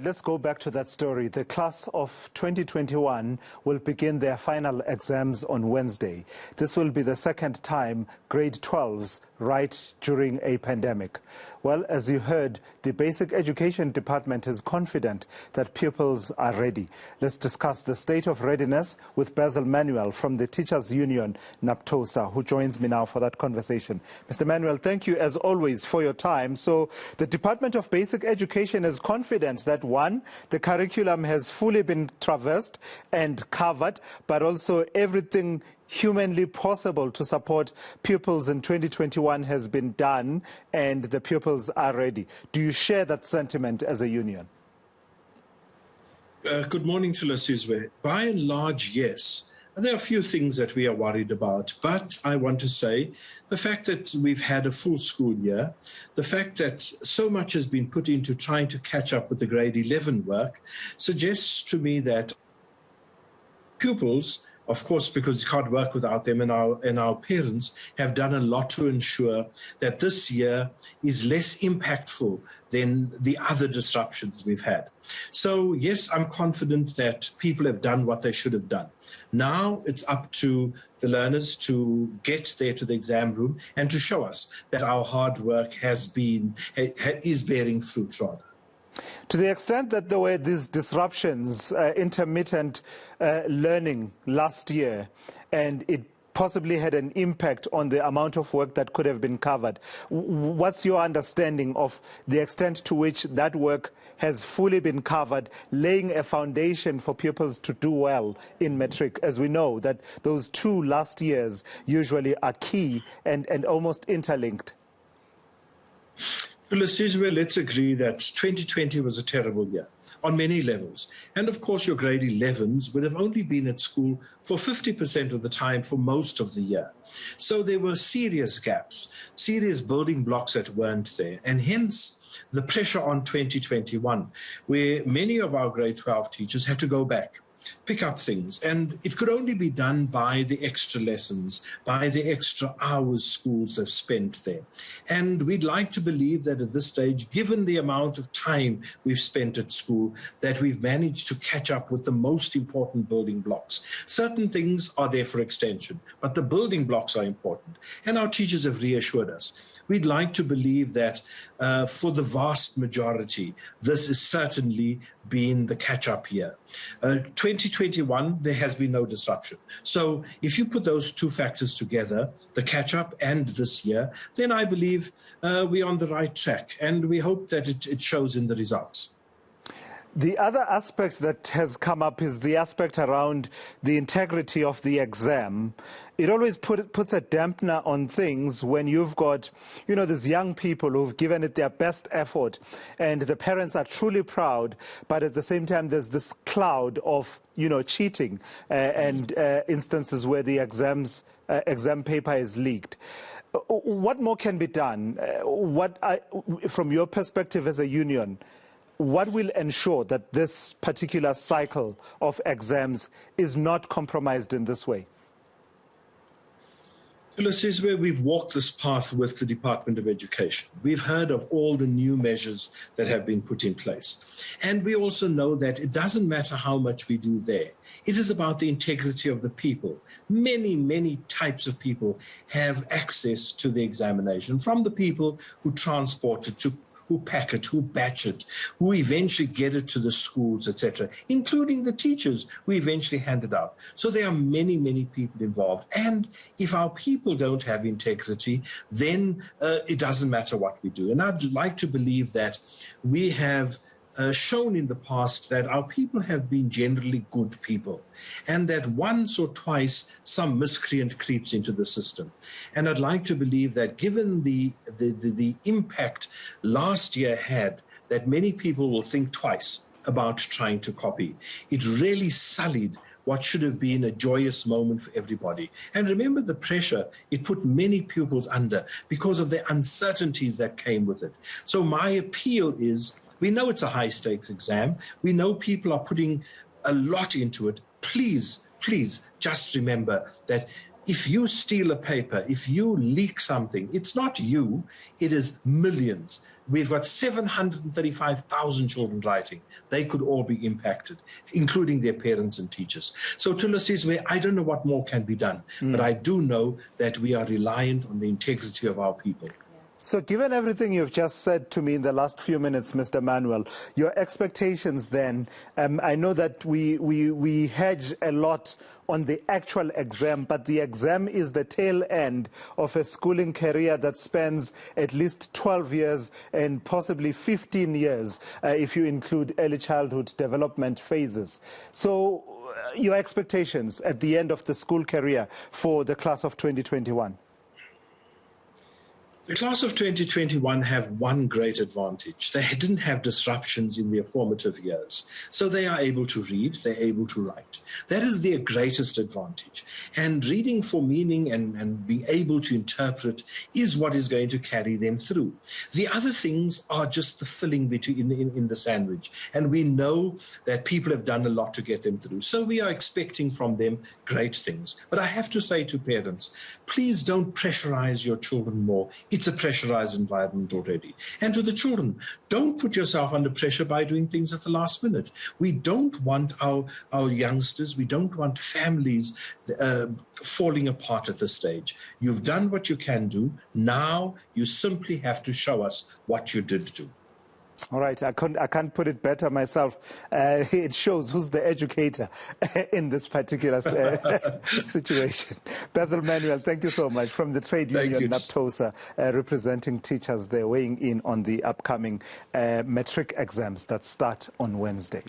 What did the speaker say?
Let's go back to that story. The class of 2021 will begin their final exams on Wednesday. This will be the second time grade 12s write during a pandemic. Well, as you heard, the Basic Education Department is confident that pupils are ready. Let's discuss the state of readiness with Basil Manuel from the Teachers Union, Naptosa, who joins me now for that conversation. Mr. Manuel, thank you as always for your time. So the Department of Basic Education is confident that one, the curriculum has fully been traversed and covered, but also everything humanly possible to support pupils in 2021 has been done and the pupils are ready. Do you share that sentiment as a union? Good morning to Lesizwe. By and large, yes. There are a few things that we are worried about, but I want to say the fact that we've had a full school year, the fact that so much has been put into trying to catch up with the grade 11 work suggests to me that pupils, of course, because you can't work without them, and our parents have done a lot to ensure that this year is less impactful than the other disruptions we've had. So, yes, I'm confident that people have done what they should have done. Now it's up to the learners to get there to the exam room and to show us that our hard work is bearing fruit, rather. To the extent that there were these disruptions, intermittent learning last year, and it possibly had an impact on the amount of work that could have been covered. What's your understanding of the extent to which that work has fully been covered, laying a foundation for pupils to do well in Matric, as we know that those two last years usually are key and almost interlinked? Well, let's agree that 2020 was a terrible year on many levels. And of course, your grade 11s would have only been at school for 50% of the time for most of the year. So there were serious gaps, serious building blocks that weren't there. And hence, the pressure on 2021, where many of our grade 12 teachers had to go back, pick up things. And it could only be done by the extra lessons, by the extra hours schools have spent there. And we'd like to believe that at this stage, given the amount of time we've spent at school, that we've managed to catch up with the most important building blocks. Certain things are there for extension, but the building blocks are important. And our teachers have reassured us. We'd like to believe that for the vast majority, this has certainly been the catch-up year. 2021, there has been no disruption. So if you put those two factors together, the catch-up and this year, then I believe we're on the right track, and we hope that it shows in the results. The other aspect that has come up is the aspect around the integrity of the exam. It always puts a dampener on things when you've got, these young people who've given it their best effort and the parents are truly proud, but at the same time there's this cloud of, cheating and instances where the exam paper is leaked. What more can be done? From your perspective as a union, what will ensure that this particular cycle of exams is not compromised in this way? This is where we've walked this path with the Department of Education. We've heard of all the new measures that have been put in place. And we also know that it doesn't matter how much we do there. It is about the integrity of the people. Many, many types of people have access to the examination, from the people who transport it, who pack it, who batch it, who eventually get it to the schools, etc., including the teachers who eventually hand it out. So there are many, many people involved. And if our people don't have integrity, then it doesn't matter what we do. And I'd like to believe that we have shown in the past that our people have been generally good people, and that once or twice some miscreant creeps into the system. And I'd like to believe that given the impact last year had, that many people will think twice about trying to copy. It really sullied what should have been a joyous moment for everybody. And remember the pressure it put many pupils under because of the uncertainties that came with it. So my appeal is, we know it's a high-stakes exam. We know people are putting a lot into it. Please, please just remember that if you steal a paper, if you leak something, it's not you, it is millions. We've got 735,000 children writing. They could all be impacted, including their parents and teachers. So Thulasizwe, I don't know what more can be done, but I do know that we are reliant on the integrity of our people. So given everything you've just said to me in the last few minutes, Mr. Manuel, your expectations then, I know that we hedge a lot on the actual exam, but the exam is the tail end of a schooling career that spans at least 12 years and possibly 15 years if you include early childhood development phases. So your expectations at the end of the school career for the class of 2021? The class of 2021 have one great advantage. They didn't have disruptions in their formative years. So they are able to read, they're able to write. That is their greatest advantage. And reading for meaning and being able to interpret is what is going to carry them through. The other things are just the filling between in the sandwich. And we know that people have done a lot to get them through. So we are expecting from them great things. But I have to say to parents, please don't pressurize your children more. It's a pressurized environment already. And to the children, don't put yourself under pressure by doing things at the last minute. We don't want our youngsters, we don't want families falling apart at this stage. You've done what you can do. Now you simply have to show us what you did do. All right, I can't put it better myself. It shows who's the educator in this particular situation. Basil Manuel, thank you so much. From the trade union Naptosa, representing teachers, they're weighing in on the upcoming matric exams that start on Wednesday.